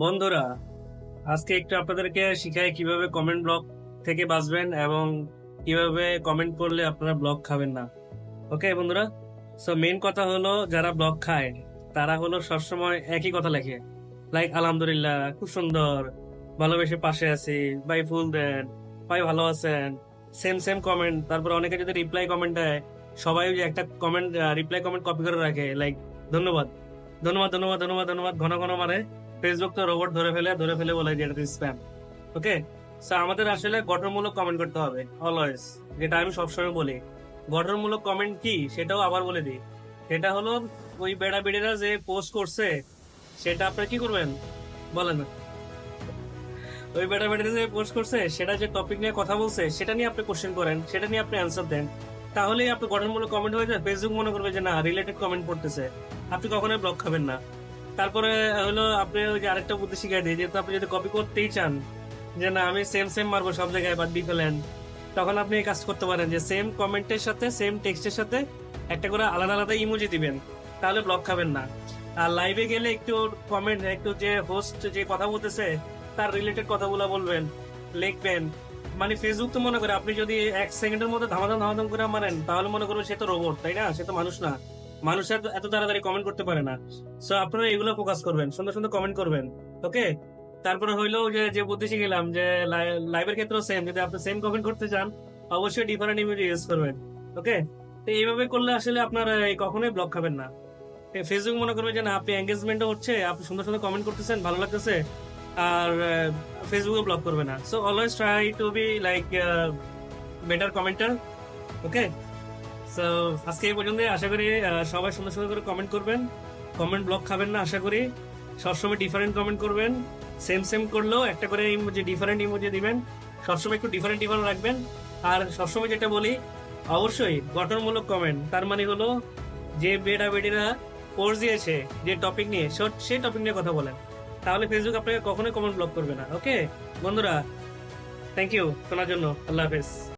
বন্ধুরা, আজকে একটু আপনাদেরকে শিখাই কিভাবে কমেন্ট ব্লক থেকে বাঁচবেন এবং কিভাবে কমেন্ট করলে আপনারা ব্লক খাবেন না। ওকে বন্ধুরা, সো মেইন কথা হলো যারা ব্লক খায় তারা হলো সবসময় একই কথা লেখে, লাইক আলহামদুলিল্লাহ, খুব সুন্দর, ভালোবেসে পাশে আছি, ভাই ফুল দেন, ভাই ভালো আছেন, সেম সেম কমেন্ট। তারপর অনেকে যদি রিপ্লাই কমেন্ট দেয়, সবাই ওই যে একটা কমেন্ট রিপ্লাই কমেন্ট কপি করে রাখে, লাইক ধন্যবাদ ধন্যবাদ ধন্যবাদ ধন্যবাদ ধন্যবাদ ঘন ঘন মারে। ফেসবুক তো রোবট ধরে ফেলে বলে যে এটা স্প্যাম। ওকে, সো আমাদের আসলে গঠনমূলক কমেন্ট করতে হবে অলওয়েজ, যেটা আমি সবসময় বলি। গঠনমূলক কমেন্ট কি সেটাও আবার বলে দিই, সেটা হলো ওই বেড়া বেড়িরা যে পোস্ট করছে সেটা আপনার কি করবেন বলেন। ওই বেড়া বেড়িরা যে পোস্ট করছে সেটা যে টপিক নিয়ে কথা বলছে সেটা নিয়ে আপনি কোশ্চেন করেন, সেটা নিয়ে আপনি অ্যান্সার দেন, তাহলেই আপনি গঠনমূলক কমেন্ট হয়ে যায়। ফেসবুক মনে করবে যে না, রিলেটেড কমেন্ট পড়তেছে, আপনি কখনোই ব্লক খাবেন না। তারপরে হলো আপনি ওই যে আরেকটা বুদ্ধি শিখাই দিই, যেহেতু আপনি যদি কপি করতেই চান যে না আমি সেম সেম মারবো সব জায়গায় বাদ দিয়ে ফেলেন, তখন আপনি এই কাজ করতে পারেন যে সেম কমেন্টের সাথে সেম টেক্সটের সাথে একটা করে আলাদা আলাদা ইমোজি দিবেন, তাহলে ব্লক খাবেন না। আর লাইভে গেলে একটু কমেন্ট, একটু যে হোস্ট যে কথা বলতেছে তার রিলেটেড কথাগুলো বলবেন, লিখবেন। মানে ফেসবুক তো মনে করে আপনি যদি 1 সেকেন্ডের মধ্যে ধামাধাম ধামাধাম করে মারেন, তাহলে মনে করবেন সে তো রোবট, তাই না? সে তো মানুষ না, মানুষ এত তাড়াতাড়ি কমেন্ট করতে পারে না। সো আপনারা এগুলো ফোকাস করবেন, সুন্দর সুন্দর কমেন্ট করবেন। ওকে, তারপরে হইলো যে যে বুদ্ধি শিখলাম যে লাইভের ক্ষেত্রেও সেম, যদি আপনি সেম কমেন্ট করতে চান অবশ্যই ডিফারেন্ট ইমেজ ইউজ করবেন। ওকে, তো এইভাবে করলে আসলে আপনার কখনোই ব্লক খাবেন না। ফেসবুক মনে করবে যে না আপনি এঙ্গেজমেন্টও হচ্ছে, আপনি সুন্দর সুন্দর কমেন্ট করতেছেন, ভালো লাগতেছে, আর ফেসবুকে ব্লক করবে না। So always try to be like better কমেন্টার। Okay, so আজকে এই পর্যন্ত। আশা করি সবাই সুন্দর সুন্দর করে কমেন্ট করবেন, কমেন্ট ব্লক খাবেন না আশা করি। সবসময় ডিফারেন্ট কমেন্ট করবেন, সেম সেম করলেও একটা করে ইমোজি, ডিফারেন্ট ইমোজি দিবেন, সবসময় একটু ডিফারেন্ট ডিফারেন্ট রাখবেন। আর সবসময় যেটা বলি, অবশ্যই গঠনমূলক কমেন্ট, তার মানে হলো যে বেটা বেটিরা কোর্স দিয়েছে যে টপিক নিয়ে, সেই টপিক নিয়ে কথা বলেন, তাহলে ফেসবুক আপনাকে কখনোই কমেন্ট ব্লক করবে না। ওকে বন্ধুরা, থ্যাংক ইউ শোনার জন্য। আল্লাহ হাফেজ।